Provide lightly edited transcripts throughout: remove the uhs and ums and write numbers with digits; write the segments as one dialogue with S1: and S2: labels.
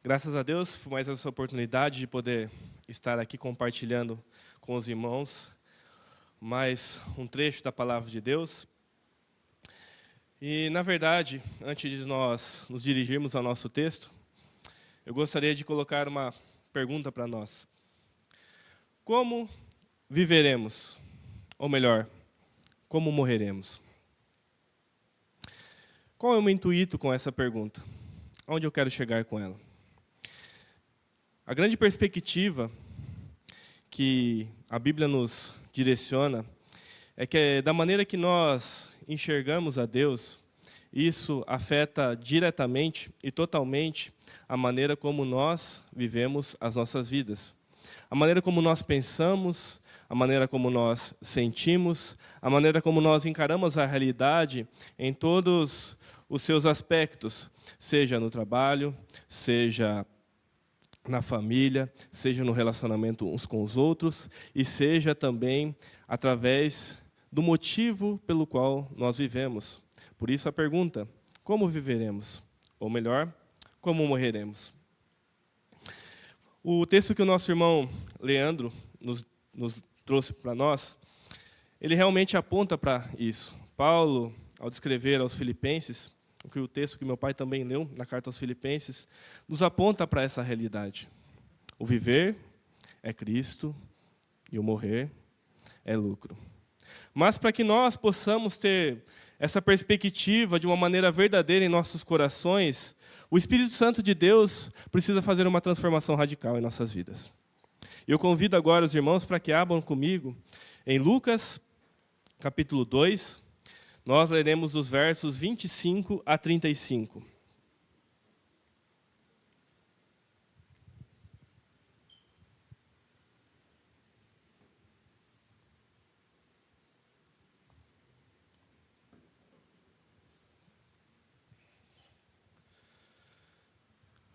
S1: Graças a Deus por mais essa oportunidade de poder estar aqui compartilhando com os irmãos mais um trecho da Palavra de Deus. E, na verdade, antes de nós nos dirigirmos ao nosso texto, eu gostaria de colocar uma pergunta para nós. Como viveremos? Ou melhor, como morreremos? Qual é o meu intuito com essa pergunta? Onde eu quero chegar com ela? A grande perspectiva que a Bíblia nos direciona é que, da maneira que nós enxergamos a Deus, isso afeta diretamente e totalmente a maneira como nós vivemos as nossas vidas. A maneira como nós pensamos, a maneira como nós sentimos, a maneira como nós encaramos a realidade em todos os seus aspectos, seja no trabalho, seja na família, seja no relacionamento uns com os outros, e seja também através do motivo pelo qual nós vivemos. Por isso a pergunta, como viveremos? Ou melhor, como morreremos? O texto que o nosso irmão Leandro nos trouxe para nós, ele realmente aponta para isso. Paulo, ao descrever aos Filipenses, o texto que meu pai também leu na carta aos Filipenses, nos aponta para essa realidade. O viver é Cristo e o morrer é lucro. Mas para que nós possamos ter essa perspectiva de uma maneira verdadeira em nossos corações, o Espírito Santo de Deus precisa fazer uma transformação radical em nossas vidas. Eu convido agora os irmãos para que abram comigo em Lucas, capítulo 2, nós leremos dos versos 25 a 35.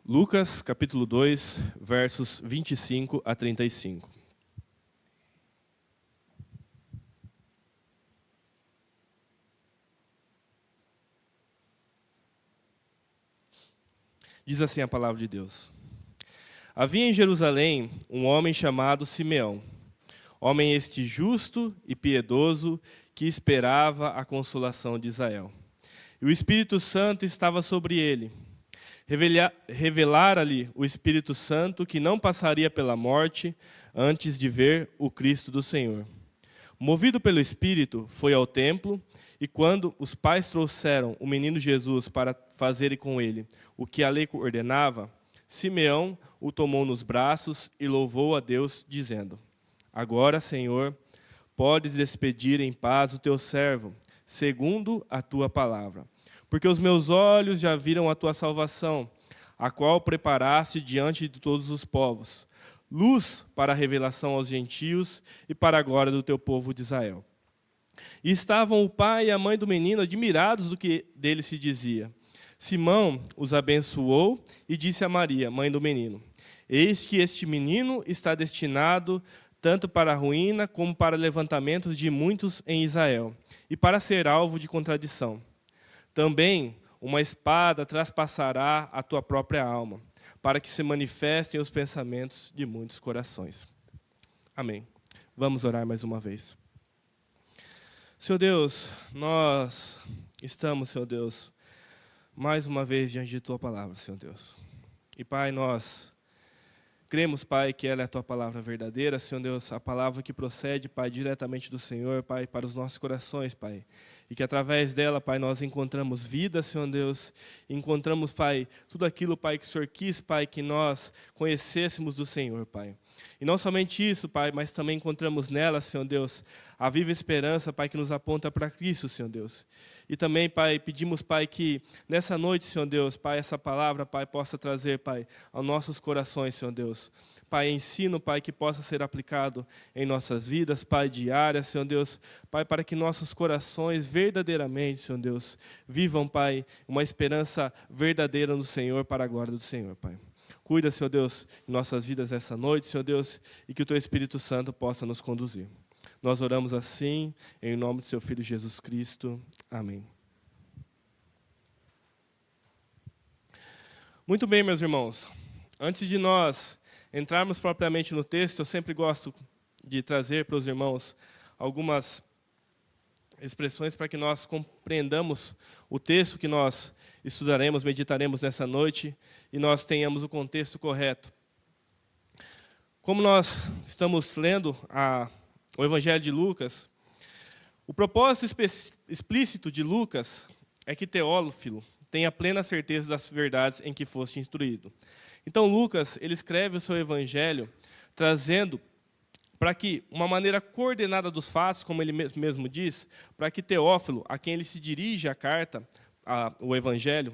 S1: Lucas, capítulo 2, versos 25 a 35. Diz assim a palavra de Deus. Havia em Jerusalém um homem chamado Simeão, homem este justo e piedoso, que esperava a consolação de Israel. E o Espírito Santo estava sobre ele. Revelara-lhe o Espírito Santo que não passaria pela morte antes de ver o Cristo do Senhor. Movido pelo Espírito, foi ao templo, e quando os pais trouxeram o menino Jesus para fazerem com ele o que a lei ordenava, Simeão o tomou nos braços e louvou a Deus, dizendo: Agora, Senhor, podes despedir em paz o teu servo, segundo a tua palavra. Porque os meus olhos já viram a tua salvação, a qual preparaste diante de todos os povos, luz para a revelação aos gentios e para a glória do teu povo de Israel. E estavam o pai e a mãe do menino admirados do que dele se dizia. Simão os abençoou e disse a Maria, mãe do menino: Eis que este menino está destinado tanto para a ruína como para levantamentos de muitos em Israel, e para ser alvo de contradição. Também uma espada traspassará a tua própria alma, para que se manifestem os pensamentos de muitos corações. Amém. Vamos orar mais uma vez. Senhor Deus, nós estamos, Senhor Deus, mais uma vez diante de tua palavra, Senhor Deus. E, Pai, nós cremos, Pai, que ela é a tua palavra verdadeira, Senhor Deus, a palavra que procede, Pai, diretamente do Senhor, Pai, para os nossos corações, Pai. E que através dela, Pai, nós encontramos vida, Senhor Deus, encontramos, Pai, tudo aquilo, Pai, que o Senhor quis, Pai, que nós conhecêssemos do Senhor, Pai. E não somente isso, Pai, mas também encontramos nela, Senhor Deus, a viva esperança, Pai, que nos aponta para Cristo, Senhor Deus. E também, Pai, pedimos, Pai, que nessa noite, Senhor Deus, Pai, essa palavra, Pai, possa trazer, Pai, aos nossos corações, Senhor Deus. Pai, ensino, Pai, que possa ser aplicado em nossas vidas, Pai, diárias, Senhor Deus. Pai, para que nossos corações verdadeiramente, Senhor Deus, vivam, Pai, uma esperança verdadeira no Senhor, para a glória do Senhor, Pai. Cuida, Senhor Deus, de nossas vidas essa noite, Senhor Deus, e que o Teu Espírito Santo possa nos conduzir. Nós oramos assim, em nome do Seu Filho Jesus Cristo. Amém. Muito bem, meus irmãos. Antes de nós entrarmos propriamente no texto, eu sempre gosto de trazer para os irmãos algumas expressões para que nós compreendamos o texto que nós estudaremos, meditaremos nessa noite e nós tenhamos o contexto correto. Como nós estamos lendo o Evangelho de Lucas, o propósito explícito de Lucas é que Teófilo tenha plena certeza das verdades em que foste instruído. Então, Lucas, ele escreve o seu Evangelho trazendo para que uma maneira coordenada dos fatos, como ele mesmo diz, para que Teófilo, a quem ele se dirige a carta, o Evangelho,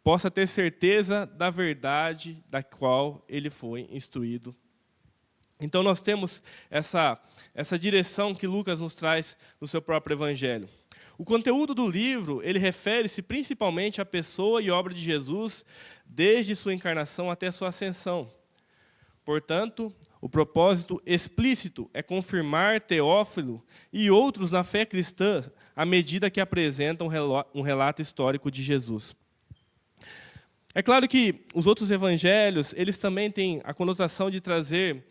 S1: possa ter certeza da verdade da qual ele foi instruído. Então, nós temos essa direção que Lucas nos traz no seu próprio Evangelho. O conteúdo do livro, ele refere-se principalmente à pessoa e obra de Jesus, desde sua encarnação até sua ascensão. Portanto, o propósito explícito é confirmar Teófilo e outros na fé cristã à medida que apresentam um relato histórico de Jesus. É claro que os outros evangelhos, eles também têm a conotação de trazer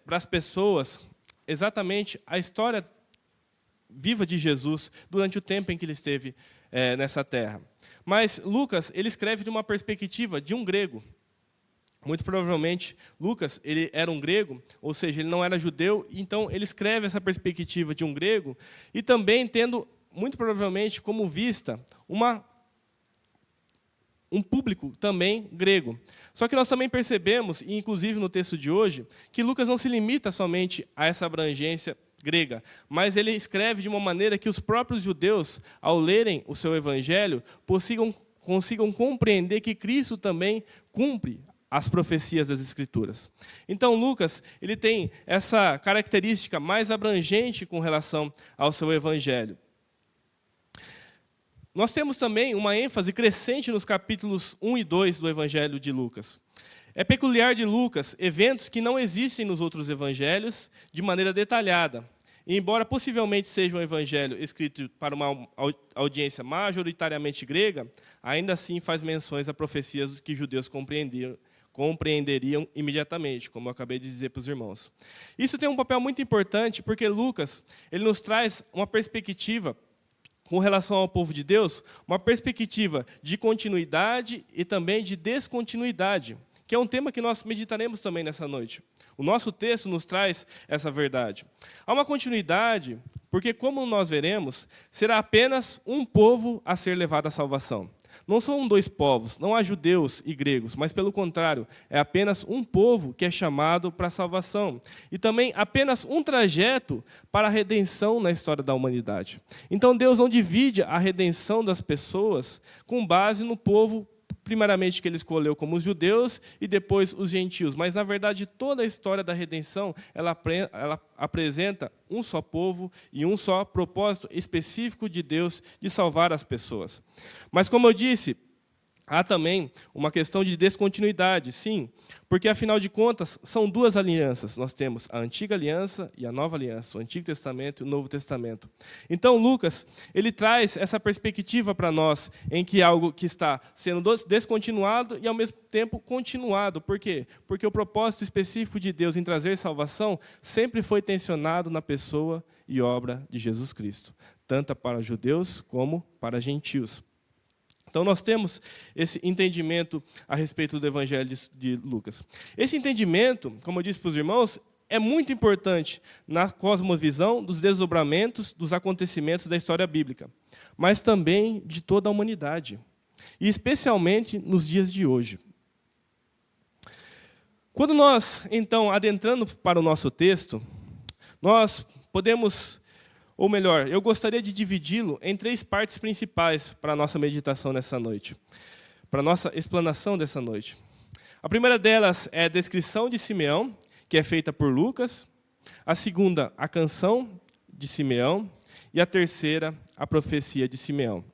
S1: para as pessoas exatamente a história viva de Jesus durante o tempo em que ele esteve nessa terra. Mas Lucas, ele escreve de uma perspectiva de um grego. Muito provavelmente, Lucas, ele era um grego, ou seja, ele não era judeu, então ele escreve essa perspectiva de um grego e também tendo, muito provavelmente, como vista, um público também grego. Só que nós também percebemos, e inclusive no texto de hoje, que Lucas não se limita somente a essa abrangência grega, mas ele escreve de uma maneira que os próprios judeus, ao lerem o seu evangelho, consigam compreender que Cristo também cumpre as profecias das Escrituras. Então, Lucas, ele tem essa característica mais abrangente com relação ao seu evangelho. Nós temos também uma ênfase crescente nos capítulos 1 e 2 do Evangelho de Lucas. É peculiar de Lucas eventos que não existem nos outros evangelhos de maneira detalhada. E, embora possivelmente seja um evangelho escrito para uma audiência majoritariamente grega, ainda assim faz menções a profecias que judeus compreenderiam imediatamente, como eu acabei de dizer para os irmãos. Isso tem um papel muito importante, porque Lucas ele nos traz uma perspectiva com relação ao povo de Deus, uma perspectiva de continuidade e também de descontinuidade, que é um tema que nós meditaremos também nessa noite. O nosso texto nos traz essa verdade. Há uma continuidade, porque, como nós veremos, será apenas um povo a ser levado à salvação. Não são dois povos, não há judeus e gregos, mas, pelo contrário, é apenas um povo que é chamado para a salvação. E também apenas um trajeto para a redenção na história da humanidade. Então, Deus não divide a redenção das pessoas com base no povo, primeiramente, que ele escolheu como os judeus e depois os gentios. Mas, na verdade, toda a história da redenção, ela apresenta um só povo e um só propósito específico de Deus de salvar as pessoas. Mas, como eu disse, há também uma questão de descontinuidade, sim, porque, afinal de contas, são duas alianças. Nós temos a Antiga Aliança e a Nova Aliança, o Antigo Testamento e o Novo Testamento. Então, Lucas, ele traz essa perspectiva para nós, em que algo que está sendo descontinuado e, ao mesmo tempo, continuado. Por quê? Porque o propósito específico de Deus em trazer salvação sempre foi tensionado na pessoa e obra de Jesus Cristo, tanto para judeus como para gentios. Então, nós temos esse entendimento a respeito do Evangelho de Lucas. Esse entendimento, como eu disse para os irmãos, é muito importante na cosmovisão dos desdobramentos dos acontecimentos da história bíblica, mas também de toda a humanidade, e especialmente nos dias de hoje. Quando nós, então, adentrando para o nosso texto, nós podemos... Ou melhor, eu gostaria de dividi-lo em três partes principais para a nossa meditação nessa noite, para a nossa explanação dessa noite. A primeira delas é a descrição de Simeão, que é feita por Lucas. A segunda, a canção de Simeão. E a terceira, a profecia de Simeão.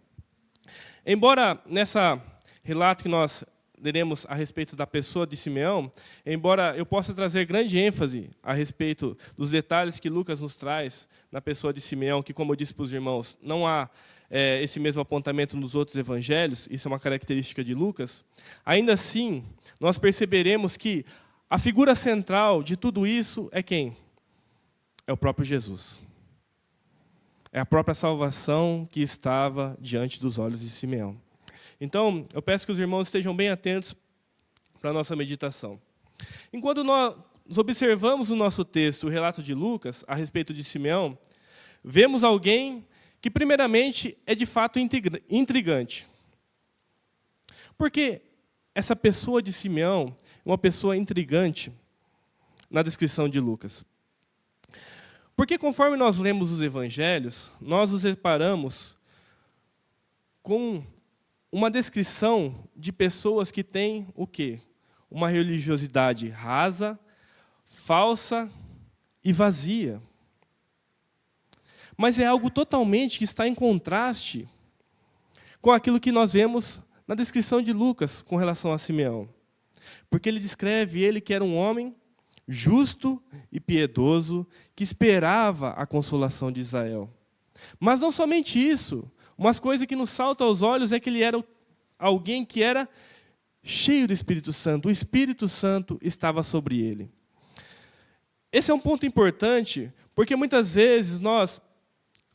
S1: Embora nessa relato que nós leremos a respeito da pessoa de Simeão, embora eu possa trazer grande ênfase a respeito dos detalhes que Lucas nos traz na pessoa de Simeão, que, como eu disse para os irmãos, não há esse mesmo apontamento nos outros evangelhos, isso é uma característica de Lucas, ainda assim, nós perceberemos que a figura central de tudo isso é quem? É o próprio Jesus. É a própria salvação que estava diante dos olhos de Simeão. Então, eu peço que os irmãos estejam bem atentos para a nossa meditação. Enquanto nós observamos no nosso texto o relato de Lucas a respeito de Simeão, vemos alguém que, primeiramente, é de fato intrigante. Porque essa pessoa de Simeão é uma pessoa intrigante na descrição de Lucas. Porque conforme nós lemos os evangelhos, nós os deparamos com uma descrição de pessoas que têm o quê? Uma religiosidade rasa, falsa e vazia. Mas é algo totalmente que está em contraste com aquilo que nós vemos na descrição de Lucas com relação a Simeão. Porque ele descreve ele que era um homem justo e piedoso, que esperava a consolação de Israel. Mas não somente isso, umas coisas que nos saltam aos olhos é que ele era alguém que era cheio do Espírito Santo. O Espírito Santo estava sobre ele. Esse é um ponto importante, porque muitas vezes nós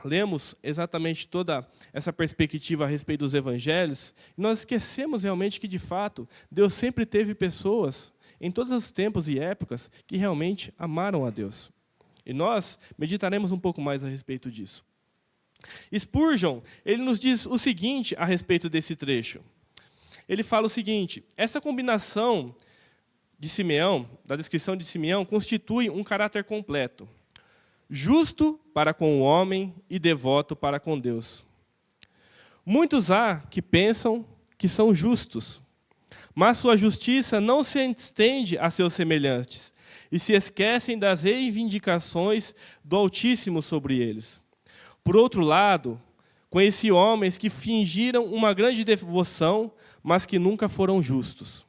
S1: lemos exatamente toda essa perspectiva a respeito dos evangelhos, e nós esquecemos realmente que, de fato, Deus sempre teve pessoas, em todos os tempos e épocas, que realmente amaram a Deus. E nós meditaremos um pouco mais a respeito disso. Spurgeon, ele nos diz o seguinte a respeito desse trecho. Ele fala o seguinte: essa combinação de Simeão, da descrição de Simeão, constitui um caráter completo. Justo para com o homem e devoto para com Deus. Muitos há que pensam que são justos, mas sua justiça não se estende a seus semelhantes e se esquecem das reivindicações do Altíssimo sobre eles. Por outro lado, conheci homens que fingiram uma grande devoção, mas que nunca foram justos.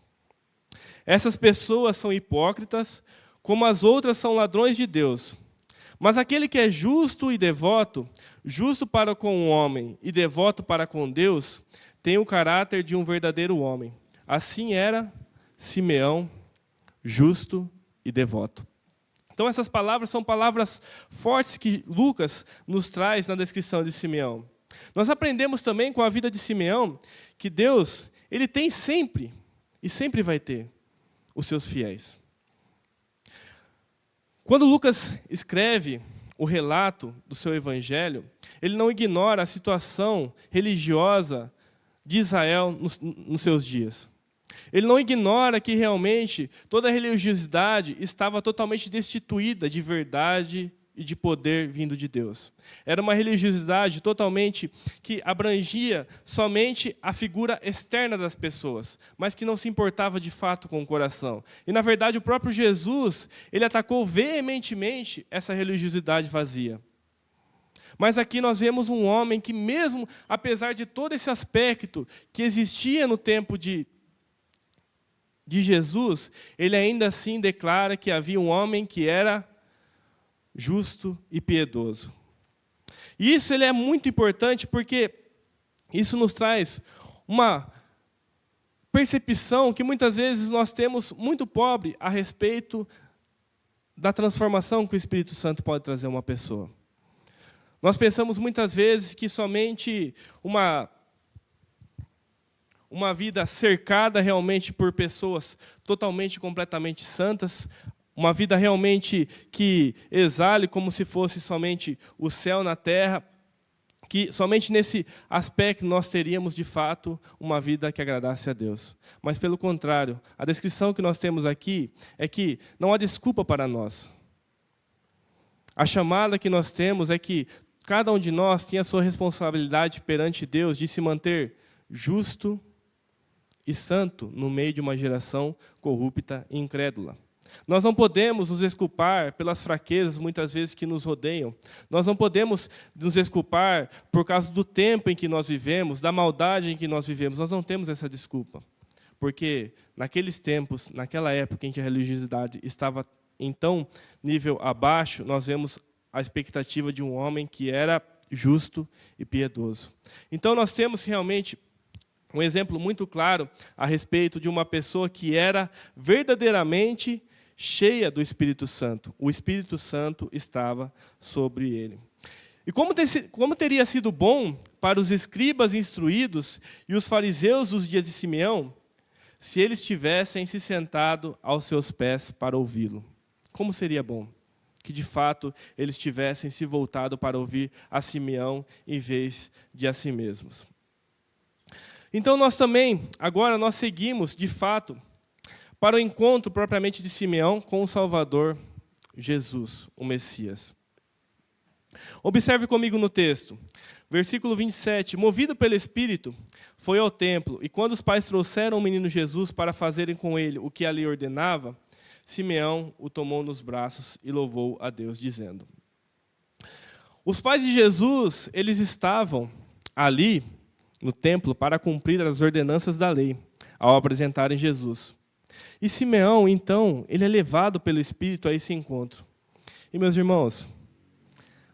S1: Essas pessoas são hipócritas, como as outras são ladrões de Deus. Mas aquele que é justo e devoto, justo para com o homem e devoto para com Deus, tem o caráter de um verdadeiro homem. Assim era Simeão, justo e devoto. Então essas palavras são palavras fortes que Lucas nos traz na descrição de Simeão. Nós aprendemos também com a vida de Simeão que Deus, ele tem sempre, e sempre vai ter, os seus fiéis. Quando Lucas escreve o relato do seu evangelho, ele não ignora a situação religiosa de Israel nos seus dias. Ele não ignora que realmente toda a religiosidade estava totalmente destituída de verdade e de poder vindo de Deus. Era uma religiosidade totalmente que abrangia somente a figura externa das pessoas, mas que não se importava de fato com o coração. E, na verdade, o próprio Jesus, ele atacou veementemente essa religiosidade vazia. Mas aqui nós vemos um homem que, mesmo apesar de todo esse aspecto que existia no tempo de Jesus, ele ainda assim declara que havia um homem que era justo e piedoso. E isso ele é muito importante porque isso nos traz uma percepção que muitas vezes nós temos muito pobre a respeito da transformação que o Espírito Santo pode trazer a uma pessoa. Nós pensamos muitas vezes que somente uma vida cercada realmente por pessoas totalmente, completamente santas, uma vida realmente que exale como se fosse somente o céu na terra, que somente nesse aspecto nós teríamos, de fato, uma vida que agradasse a Deus. Mas, pelo contrário, a descrição que nós temos aqui é que não há desculpa para nós. A chamada que nós temos é que cada um de nós tem a sua responsabilidade perante Deus de se manter justo e santo no meio de uma geração corrupta e incrédula. Nós não podemos nos desculpar pelas fraquezas, muitas vezes, que nos rodeiam. Nós não podemos nos desculpar por causa do tempo em que nós vivemos, da maldade em que nós vivemos. Nós não temos essa desculpa. Porque naqueles tempos, naquela época em que a religiosidade estava em tão nível abaixo, nós vemos a expectativa de um homem que era justo e piedoso. Então nós temos realmente um exemplo muito claro a respeito de uma pessoa que era verdadeiramente cheia do Espírito Santo. O Espírito Santo estava sobre ele. E como teria sido bom para os escribas instruídos e os fariseus dos dias de Simeão, se eles tivessem se sentado aos seus pés para ouvi-lo. Como seria bom que, de fato, eles tivessem se voltado para ouvir a Simeão em vez de a si mesmos. Então nós também, agora nós seguimos, de fato, para o encontro propriamente de Simeão com o Salvador Jesus, o Messias. Observe comigo no texto, versículo 27. Movido pelo Espírito, foi ao templo, e quando os pais trouxeram o menino Jesus para fazerem com ele o que a lei ordenava, Simeão o tomou nos braços e louvou a Deus, dizendo: os pais de Jesus, eles estavam ali no templo para cumprir as ordenanças da lei, ao apresentarem Jesus. E Simeão, então, ele é levado pelo Espírito a esse encontro. E, meus irmãos,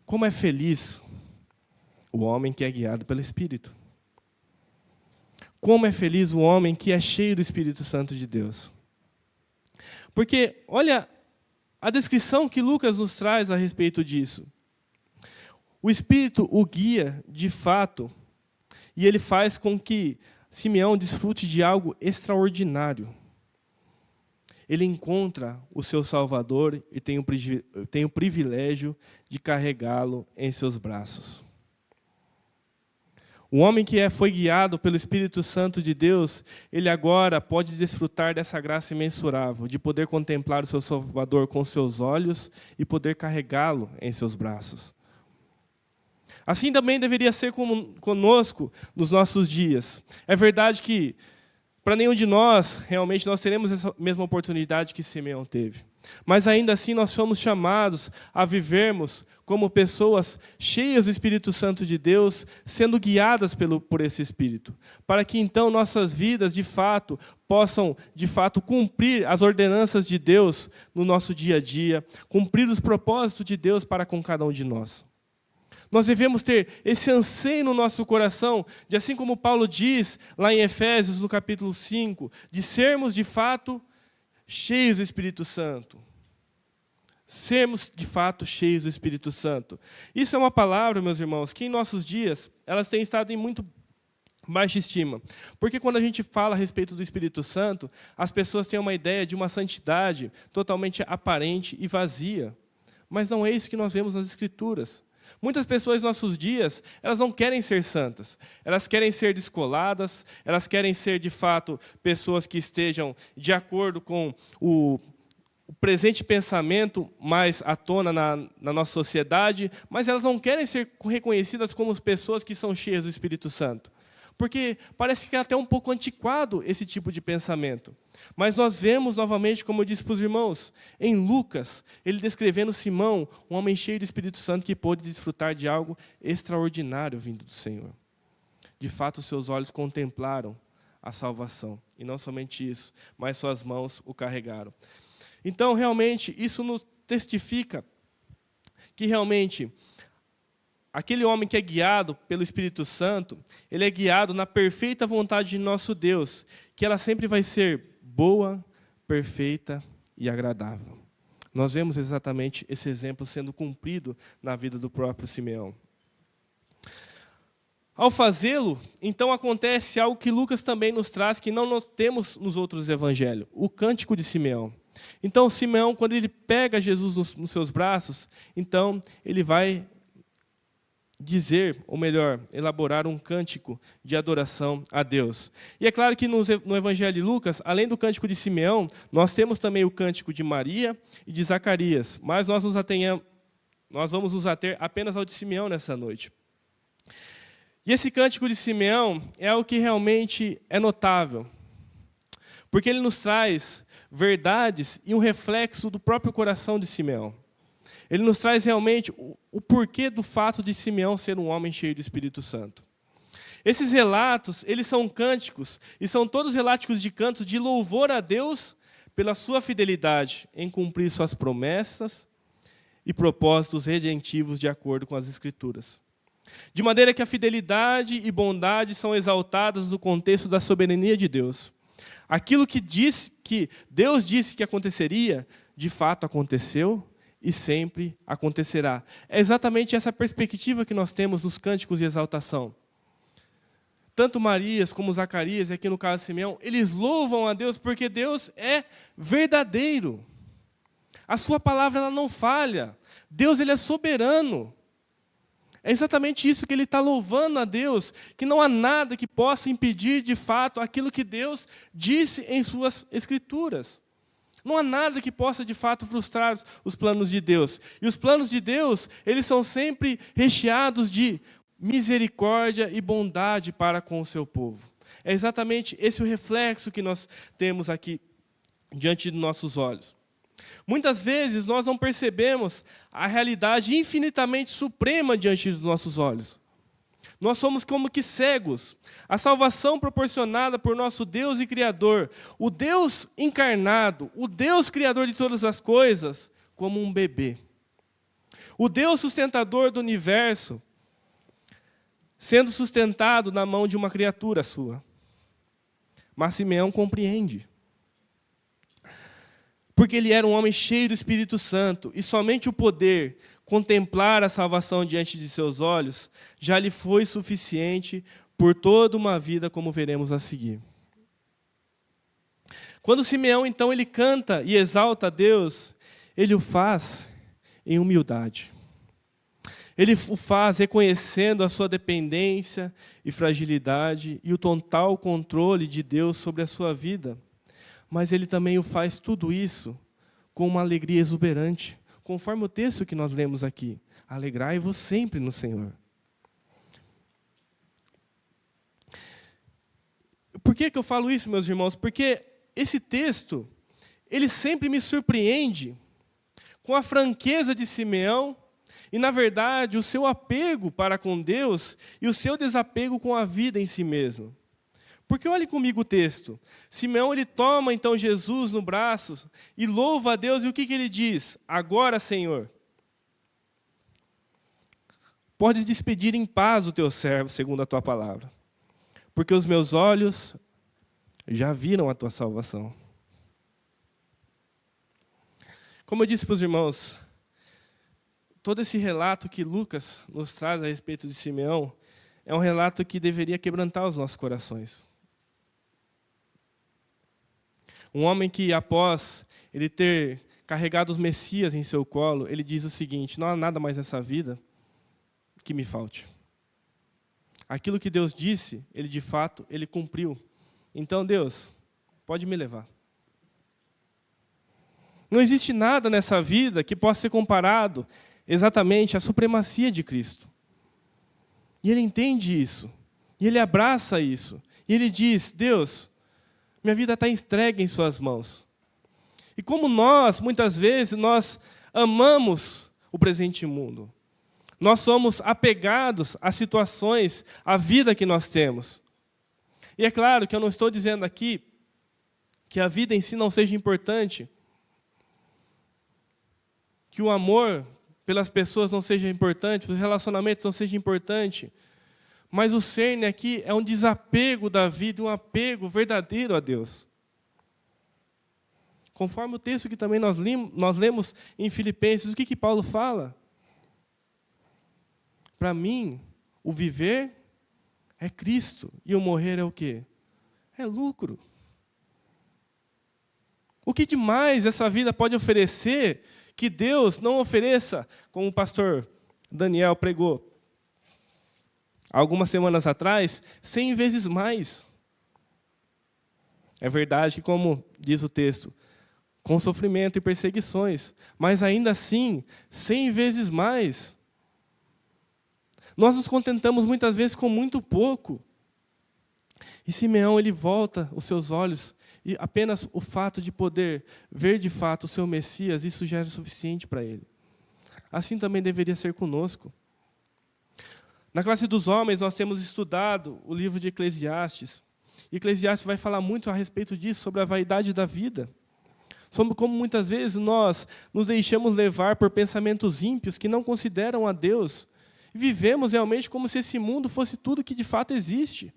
S1: como é feliz o homem que é guiado pelo Espírito. Como é feliz o homem que é cheio do Espírito Santo de Deus. Porque, olha a descrição que Lucas nos traz a respeito disso. O Espírito o guia, de fato, e ele faz com que Simeão desfrute de algo extraordinário. Ele encontra o seu Salvador e tem o privilégio de carregá-lo em seus braços. O homem que foi guiado pelo Espírito Santo de Deus, ele agora pode desfrutar dessa graça imensurável, de poder contemplar o seu Salvador com seus olhos e poder carregá-lo em seus braços. Assim também deveria ser conosco nos nossos dias. É verdade que, para nenhum de nós, realmente, nós teremos essa mesma oportunidade que Simeão teve. Mas ainda assim nós somos chamados a vivermos como pessoas cheias do Espírito Santo de Deus, sendo guiadas por esse Espírito, para que então nossas vidas, de fato, possam, de fato, cumprir as ordenanças de Deus no nosso dia a dia, cumprir os propósitos de Deus para com cada um de nós. Nós devemos ter esse anseio no nosso coração, de assim como Paulo diz lá em Efésios, no capítulo 5, de sermos, de fato, cheios do Espírito Santo. Sermos, de fato, cheios do Espírito Santo. Isso é uma palavra, meus irmãos, que em nossos dias, elas têm estado em muito baixa estima. Porque quando a gente fala a respeito do Espírito Santo, as pessoas têm uma ideia de uma santidade totalmente aparente e vazia. Mas não é isso que nós vemos nas Escrituras. Muitas pessoas nos nossos dias, elas não querem ser santas. Elas querem ser descoladas, elas querem ser, de fato, pessoas que estejam de acordo com o presente pensamento mais à tona na nossa sociedade, mas elas não querem ser reconhecidas como pessoas que são cheias do Espírito Santo. Porque parece que é até um pouco antiquado esse tipo de pensamento. Mas nós vemos novamente, como eu disse para os irmãos, em Lucas, ele descrevendo Simão, um homem cheio do Espírito Santo que pôde desfrutar de algo extraordinário vindo do Senhor. De fato, seus olhos contemplaram a salvação. E não somente isso, mas suas mãos o carregaram. Então, realmente, isso nos testifica que realmente aquele homem que é guiado pelo Espírito Santo, ele é guiado na perfeita vontade de nosso Deus, que ela sempre vai ser boa, perfeita e agradável. Nós vemos exatamente esse exemplo sendo cumprido na vida do próprio Simeão. Ao fazê-lo, então acontece algo que Lucas também nos traz, que não nós temos nos outros evangelhos, o cântico de Simeão. Então, Simeão, quando ele pega Jesus nos seus braços, então ele vai dizer, ou melhor, elaborar um cântico de adoração a Deus. E é claro que no Evangelho de Lucas, além do cântico de Simeão, nós temos também o cântico de Maria e de Zacarias, mas nós vamos nos ater apenas ao de Simeão nessa noite. E esse cântico de Simeão é o que realmente é notável, porque ele nos traz verdades e um reflexo do próprio coração de Simeão. Ele nos traz realmente o porquê do fato de Simeão ser um homem cheio do Espírito Santo. Esses relatos, eles são cânticos, e são todos relatos de cantos de louvor a Deus pela sua fidelidade em cumprir suas promessas e propósitos redentivos de acordo com as Escrituras. De maneira que a fidelidade e bondade são exaltadas no contexto da soberania de Deus. Aquilo que Deus disse que aconteceria, de fato aconteceu e sempre acontecerá. É exatamente essa perspectiva que nós temos nos cânticos de exaltação. Tanto Marias como Zacarias, e aqui no caso Simeão, eles louvam a Deus porque Deus é verdadeiro. A sua palavra ela não falha. Deus ele é soberano. É exatamente isso que ele está louvando a Deus, que não há nada que possa impedir de fato aquilo que Deus disse em suas escrituras. Não há nada que possa de fato frustrar os planos de Deus. E os planos de Deus, eles são sempre recheados de misericórdia e bondade para com o seu povo. É exatamente esse o reflexo que nós temos aqui diante de nossos olhos. Muitas vezes nós não percebemos a realidade infinitamente suprema diante dos nossos olhos. Nós somos como que cegos. A salvação proporcionada por nosso Deus e Criador, o Deus encarnado, o Deus Criador de todas as coisas, como um bebê. O Deus sustentador do universo, sendo sustentado na mão de uma criatura sua. Mas Simeão compreende. Porque ele era um homem cheio do Espírito Santo, e somente o poder contemplar a salvação diante de seus olhos já lhe foi suficiente por toda uma vida, como veremos a seguir. Quando Simeão, então, ele canta e exalta a Deus, ele o faz em humildade. Ele o faz reconhecendo a sua dependência e fragilidade e o total controle de Deus sobre a sua vida. Mas ele também o faz tudo isso com uma alegria exuberante, conforme o texto que nós lemos aqui. Alegrai-vos sempre no Senhor. Por que eu falo isso, meus irmãos? Porque esse texto, ele sempre me surpreende com a franqueza de Simeão e, na verdade, o seu apego para com Deus e o seu desapego com a vida em si mesmo. Porque olhe comigo o texto. Simeão ele toma então Jesus no braço e louva a Deus. E o que ele diz? Agora, Senhor, podes despedir em paz o teu servo, segundo a tua palavra. Porque os meus olhos já viram a tua salvação. Como eu disse para os irmãos, todo esse relato que Lucas nos traz a respeito de Simeão é um relato que deveria quebrantar os nossos corações. Um homem que, após ele ter carregado os Messias em seu colo, ele diz o seguinte: não há nada mais nessa vida que me falte. Aquilo que Deus disse, ele de fato, ele cumpriu. Então, Deus, pode me levar. Não existe nada nessa vida que possa ser comparado exatamente à supremacia de Cristo. E ele entende isso. E ele abraça isso. E ele diz: Deus, minha vida está entregue em suas mãos. E como nós, muitas vezes, nós amamos o presente mundo. Nós somos apegados às situações, à vida que nós temos. E é claro que eu não estou dizendo aqui que a vida em si não seja importante, que o amor pelas pessoas não seja importante, os relacionamentos não sejam importantes. Mas o cerne aqui é um desapego da vida, um apego verdadeiro a Deus. Conforme o texto que também nós lemos em Filipenses, o que Paulo fala? Para mim, o viver é Cristo e o morrer é o quê? É lucro. O que demais essa vida pode oferecer que Deus não ofereça, como o pastor Daniel pregou algumas semanas atrás, 100 vezes mais. É verdade que, como diz o texto, com sofrimento e perseguições, mas ainda assim, 100 vezes mais. Nós nos contentamos muitas vezes com muito pouco. E Simeão, ele volta os seus olhos, e apenas o fato de poder ver de fato o seu Messias, isso já era suficiente para ele. Assim também deveria ser conosco. Na classe dos homens, nós temos estudado o livro de Eclesiastes. E Eclesiastes vai falar muito a respeito disso, sobre a vaidade da vida. Sobre como muitas vezes nós nos deixamos levar por pensamentos ímpios que não consideram a Deus Vivemos realmente como se esse mundo fosse tudo que de fato existe.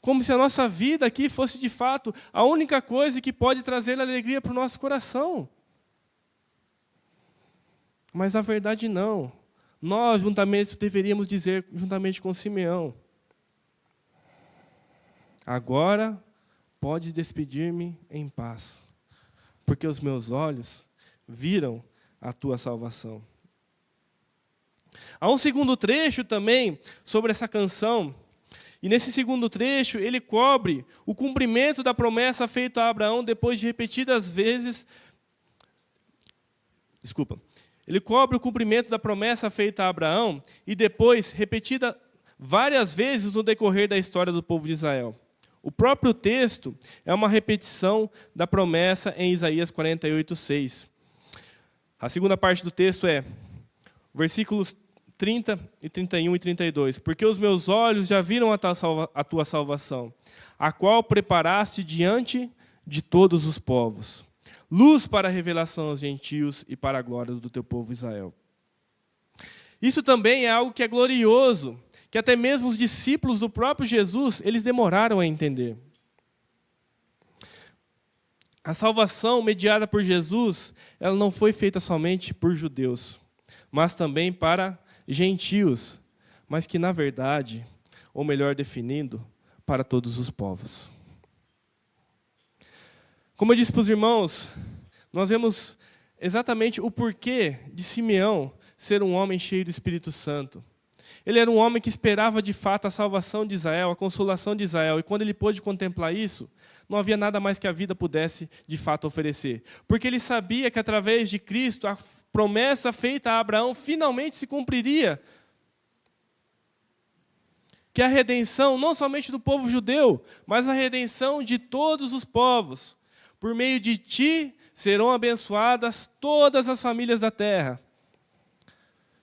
S1: Como se a nossa vida aqui fosse de fato a única coisa que pode trazer alegria para o nosso coração. Mas a verdade não. Nós juntamente deveríamos dizer, juntamente com Simeão: agora pode despedir-me em paz, porque os meus olhos viram a tua salvação. Há um segundo trecho também sobre essa canção, e nesse segundo trecho ele cobre o cumprimento da promessa feita a Abraão depois de repetidas vezes. Ele cobre o cumprimento da promessa feita a Abraão e depois repetida várias vezes no decorrer da história do povo de Israel. O próprio texto é uma repetição da promessa em Isaías 48:6. A segunda parte do texto é versículos 30, 31 e 32. Porque os meus olhos já viram a tua salvação, a qual preparaste diante de todos os povos. Luz para a revelação aos gentios e para a glória do teu povo Israel. Isso também é algo que é glorioso, que até mesmo os discípulos do próprio Jesus, eles demoraram a entender. A salvação mediada por Jesus, ela não foi feita somente por judeus, mas também para gentios, mas que na verdade, ou melhor definindo, para todos os povos. Como eu disse para os irmãos, nós vemos exatamente o porquê de Simeão ser um homem cheio do Espírito Santo. Ele era um homem que esperava de fato a salvação de Israel, a consolação de Israel, e quando ele pôde contemplar isso, não havia nada mais que a vida pudesse de fato oferecer. Porque ele sabia que através de Cristo, a promessa feita a Abraão finalmente se cumpriria. Que a redenção, não somente do povo judeu, mas a redenção de todos os povos. Por meio de ti serão abençoadas todas as famílias da terra.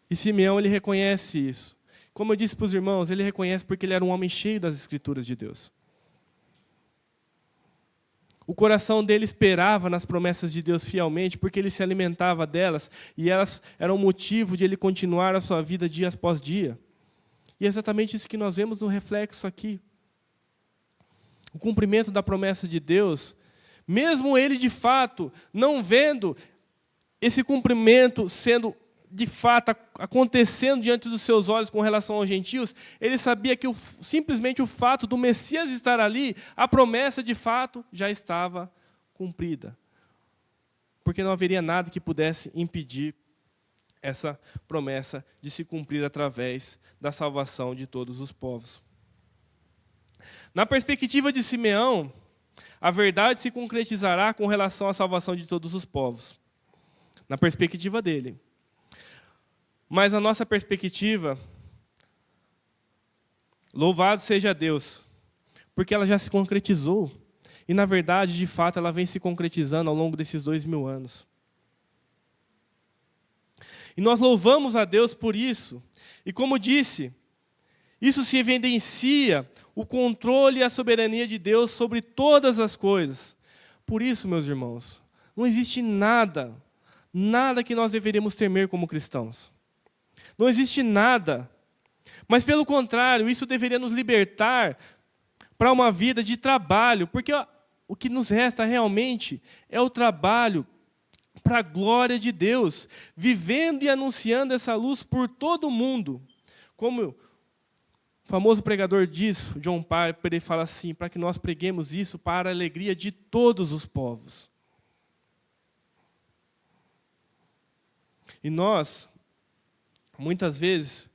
S1: E Simeão, ele reconhece isso. Como eu disse para os irmãos, ele reconhece porque ele era um homem cheio das Escrituras de Deus. O coração dele esperava nas promessas de Deus fielmente, porque ele se alimentava delas, e elas eram motivo de ele continuar a sua vida dia após dia. E é exatamente isso que nós vemos no reflexo aqui. O cumprimento da promessa de Deus, mesmo ele de fato não vendo esse cumprimento sendo de fato acontecendo diante dos seus olhos com relação aos gentios, ele sabia que simplesmente o fato do Messias estar ali, a promessa de fato já estava cumprida. Porque não haveria nada que pudesse impedir essa promessa de se cumprir através da salvação de todos os povos. Na perspectiva de Simeão, a verdade se concretizará com relação à salvação de todos os povos. Na perspectiva dele. Mas a nossa perspectiva, louvado seja Deus, porque ela já se concretizou. E, na verdade, de fato, ela vem se concretizando ao longo desses 2000 anos. E nós louvamos a Deus por isso. E como disse, isso se evidencia o controle e a soberania de Deus sobre todas as coisas. Por isso, meus irmãos, não existe nada que nós deveríamos temer como cristãos. Não existe nada. Mas, pelo contrário, isso deveria nos libertar para uma vida de trabalho, porque o que nos resta realmente é o trabalho para a glória de Deus, vivendo e anunciando essa luz por todo o mundo. Como o famoso pregador diz, John Piper, ele fala assim, para que nós preguemos isso para a alegria de todos os povos. E nós, muitas vezes,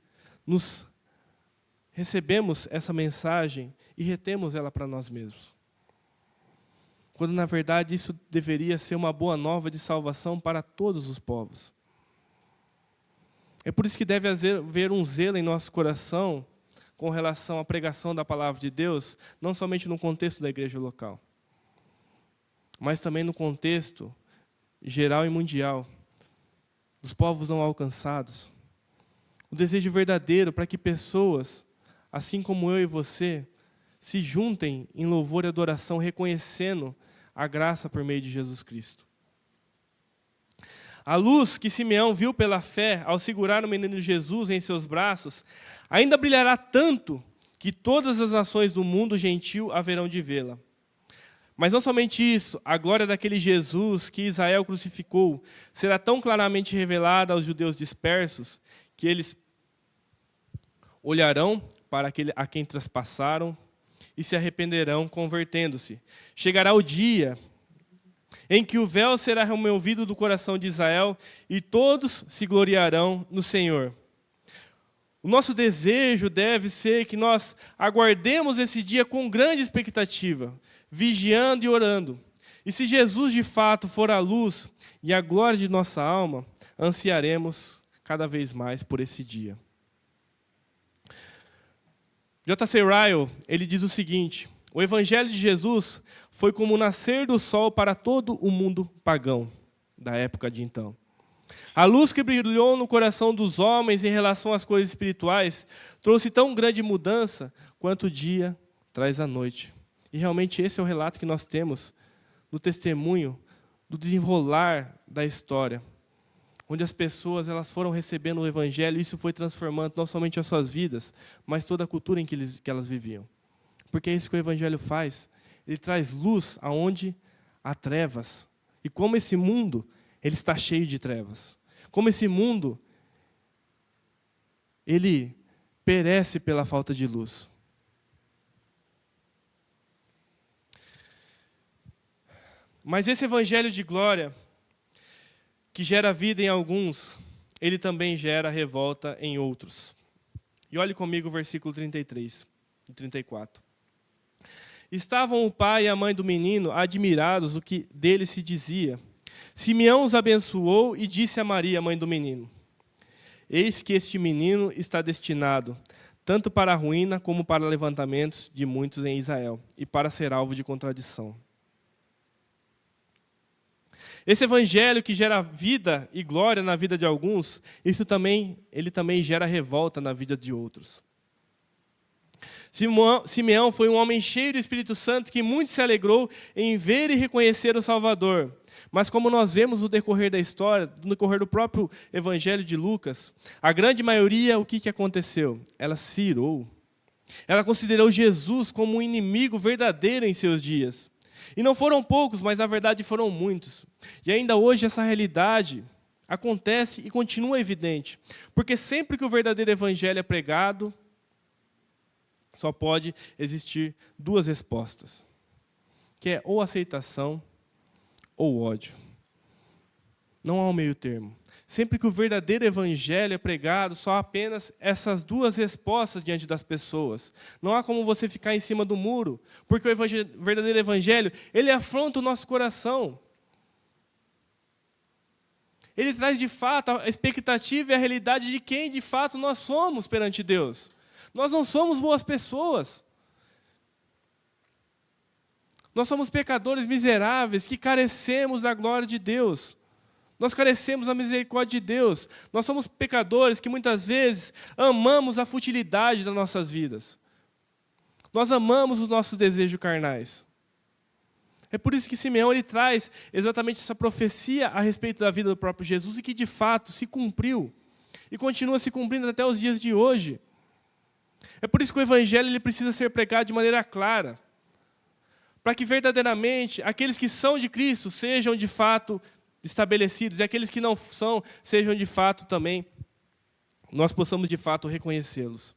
S1: recebemos essa mensagem e retemos ela para nós mesmos. Quando, na verdade, isso deveria ser uma boa nova de salvação para todos os povos. É por isso que deve haver um zelo em nosso coração com relação à pregação da palavra de Deus, não somente no contexto da igreja local, mas também no contexto geral e mundial, dos povos não alcançados. O desejo verdadeiro para que pessoas, assim como eu e você, se juntem em louvor e adoração, reconhecendo a graça por meio de Jesus Cristo. A luz que Simeão viu pela fé ao segurar o menino Jesus em seus braços, ainda brilhará tanto que todas as nações do mundo gentil haverão de vê-la. Mas não somente isso, a glória daquele Jesus que Israel crucificou será tão claramente revelada aos judeus dispersos que eles olharão para aquele a quem traspassaram e se arrependerão, convertendo-se. Chegará o dia em que o véu será removido do coração de Israel e todos se gloriarão no Senhor. O nosso desejo deve ser que nós aguardemos esse dia com grande expectativa, vigiando e orando. E se Jesus de fato for a luz e a glória de nossa alma, ansiaremos cada vez mais por esse dia. J.C. Ryle, ele diz o seguinte: o evangelho de Jesus foi como o nascer do sol para todo o mundo pagão da época de então. A luz que brilhou no coração dos homens em relação às coisas espirituais trouxe tão grande mudança quanto o dia traz a noite. E realmente esse é o relato que nós temos no testemunho do desenrolar da história, onde as pessoas elas foram recebendo o evangelho e isso foi transformando não somente as suas vidas, mas toda a cultura em que elas viviam. Porque é isso que o evangelho faz. Ele traz luz aonde há trevas. E como esse mundo ele está cheio de trevas. Como esse mundo ele perece pela falta de luz. Mas esse evangelho de glória, que gera vida em alguns, ele também gera revolta em outros. E olhe comigo o versículo 33 e 34. Estavam o pai e a mãe do menino admirados do que dele se dizia. Simeão os abençoou e disse a Maria, mãe do menino: eis que este menino está destinado tanto para a ruína como para levantamentos de muitos em Israel, e para ser alvo de contradição. Esse evangelho que gera vida e glória na vida de alguns, ele também gera revolta na vida de outros. Simeão foi um homem cheio do Espírito Santo que muito se alegrou em ver e reconhecer o Salvador. Mas como nós vemos no decorrer da história, no decorrer do próprio evangelho de Lucas, a grande maioria, o que aconteceu? Ela se irou. Ela considerou Jesus como um inimigo verdadeiro em seus dias. E não foram poucos, mas na verdade foram muitos. E ainda hoje essa realidade acontece e continua evidente. Porque sempre que o verdadeiro evangelho é pregado, só pode existir duas respostas. Que é ou aceitação ou ódio. Não há um meio termo. Sempre que o verdadeiro evangelho é pregado, só há apenas essas duas respostas diante das pessoas. Não há como você ficar em cima do muro, porque o verdadeiro evangelho, ele afronta o nosso coração. Ele traz de fato a expectativa e a realidade de quem de fato nós somos perante Deus. Nós não somos boas pessoas. Nós somos pecadores miseráveis que carecemos da glória de Deus. Nós carecemos da misericórdia de Deus. Nós somos pecadores que muitas vezes amamos a futilidade das nossas vidas. Nós amamos os nossos desejos carnais. É por isso que Simeão ele traz exatamente essa profecia a respeito da vida do próprio Jesus e que de fato se cumpriu e continua se cumprindo até os dias de hoje. É por isso que o evangelho ele precisa ser pregado de maneira clara, para que verdadeiramente aqueles que são de Cristo sejam de fato estabelecidos e aqueles que não são, sejam de fato também, nós possamos de fato reconhecê-los.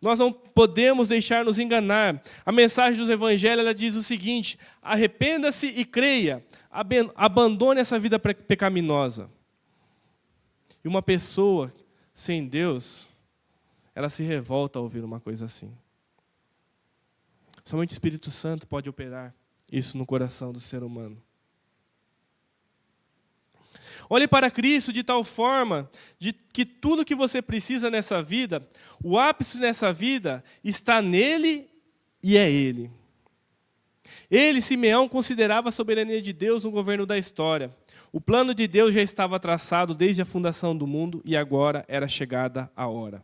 S1: Nós não podemos deixar nos enganar. A mensagem do evangelho ela diz o seguinte: arrependa-se e creia, abandone essa vida pecaminosa. E uma pessoa sem Deus, ela se revolta ao ouvir uma coisa assim. Somente o Espírito Santo pode operar isso no coração do ser humano. Olhe para Cristo de tal forma de que tudo que você precisa nessa vida, o ápice nessa vida, está nele e é Ele. Ele, Simeão, considerava a soberania de Deus no governo da história. O plano de Deus já estava traçado desde a fundação do mundo e agora era chegada a hora.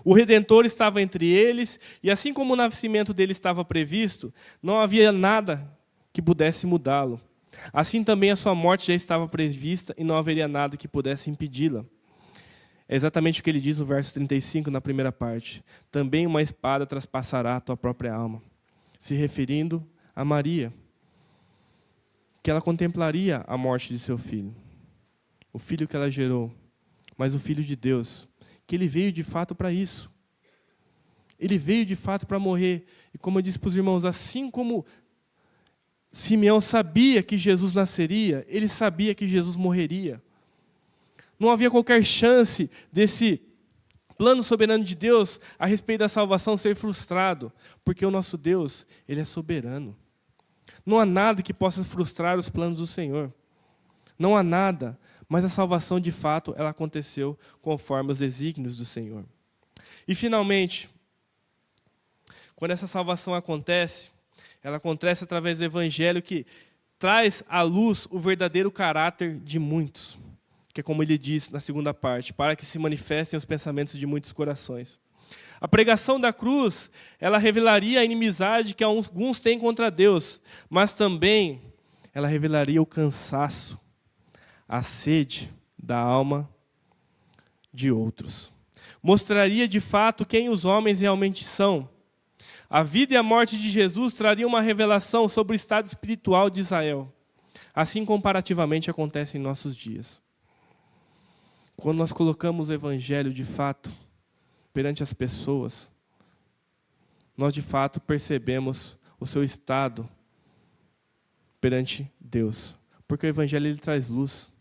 S1: O Redentor estava entre eles e assim como o nascimento dele estava previsto, não havia nada que pudesse mudá-lo. Assim também a sua morte já estava prevista e não haveria nada que pudesse impedi-la. É exatamente o que ele diz no verso 35, na primeira parte. Também uma espada traspassará a tua própria alma. Se referindo a Maria, que ela contemplaria a morte de seu filho. O filho que ela gerou, mas o Filho de Deus, que ele veio de fato para isso. Ele veio de fato para morrer. E como eu disse para os irmãos, assim como Simeão sabia que Jesus nasceria, ele sabia que Jesus morreria. Não havia qualquer chance desse plano soberano de Deus a respeito da salvação ser frustrado, porque o nosso Deus, ele é soberano. Não há nada que possa frustrar os planos do Senhor. Não há nada, mas a salvação de fato, ela aconteceu conforme os desígnios do Senhor. E finalmente, quando essa salvação acontece, ela acontece através do Evangelho que traz à luz o verdadeiro caráter de muitos. Que é como ele diz na segunda parte, para que se manifestem os pensamentos de muitos corações. A pregação da cruz, ela revelaria a inimizade que alguns têm contra Deus, mas também ela revelaria o cansaço, a sede da alma de outros. Mostraria de fato quem os homens realmente são. A vida e a morte de Jesus trariam uma revelação sobre o estado espiritual de Israel. Assim comparativamente acontece em nossos dias. Quando nós colocamos o Evangelho de fato perante as pessoas, nós de fato percebemos o seu estado perante Deus. Porque o Evangelho ele traz luz.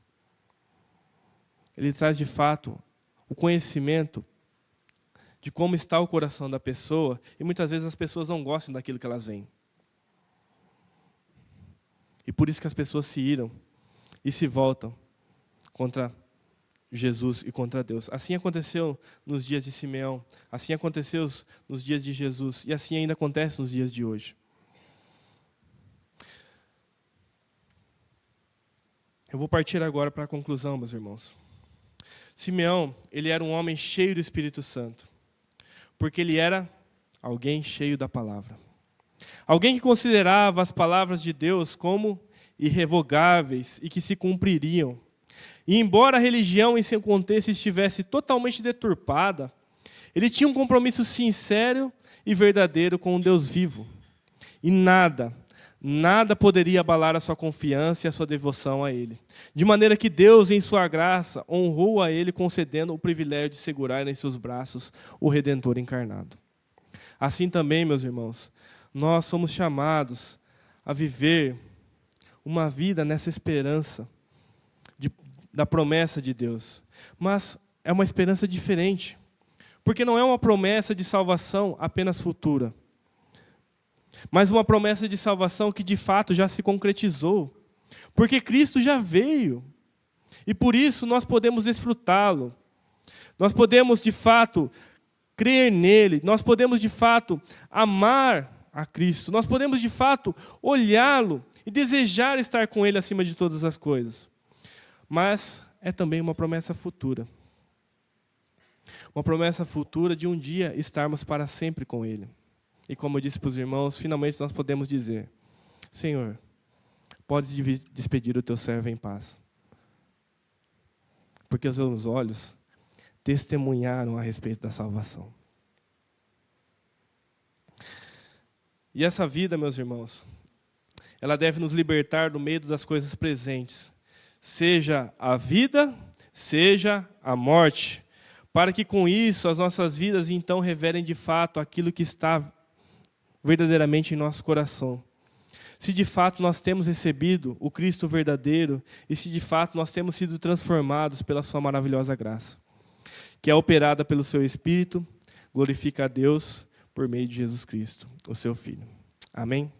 S1: Ele traz de fato o conhecimento de como está o coração da pessoa, e muitas vezes as pessoas não gostam daquilo que elas veem. E por isso que as pessoas se iram e se voltam contra Jesus e contra Deus. Assim aconteceu nos dias de Simeão, assim aconteceu nos dias de Jesus, e assim ainda acontece nos dias de hoje. Eu vou partir agora para a conclusão, meus irmãos. Simeão, ele era um homem cheio do Espírito Santo, porque ele era alguém cheio da palavra. Alguém que considerava as palavras de Deus como irrevogáveis e que se cumpririam. E embora a religião em seu contexto estivesse totalmente deturpada, ele tinha um compromisso sincero e verdadeiro com o Deus vivo. E nada poderia abalar a sua confiança e a sua devoção a Ele. De maneira que Deus, em sua graça, honrou a Ele, concedendo o privilégio de segurar em seus braços o Redentor encarnado. Assim também, meus irmãos, nós somos chamados a viver uma vida nessa esperança da promessa de Deus. Mas é uma esperança diferente, porque não é uma promessa de salvação apenas futura, mas uma promessa de salvação que de fato já se concretizou, porque Cristo já veio, e por isso nós podemos desfrutá-lo, nós podemos de fato crer nele, nós podemos de fato amar a Cristo, nós podemos de fato olhá-lo e desejar estar com ele acima de todas as coisas. Mas é também uma promessa futura. Uma promessa futura de um dia estarmos para sempre com Ele. E como eu disse para os irmãos, finalmente nós podemos dizer: Senhor, podes despedir o teu servo em paz. Porque os seus olhos testemunharam a respeito da salvação. E essa vida, meus irmãos, ela deve nos libertar do medo das coisas presentes. Seja a vida, seja a morte, para que com isso as nossas vidas então revelem de fato aquilo que está verdadeiramente em nosso coração. Se de fato nós temos recebido o Cristo verdadeiro e se de fato nós temos sido transformados pela sua maravilhosa graça, que é operada pelo seu Espírito, glorifica a Deus por meio de Jesus Cristo, o seu Filho. Amém?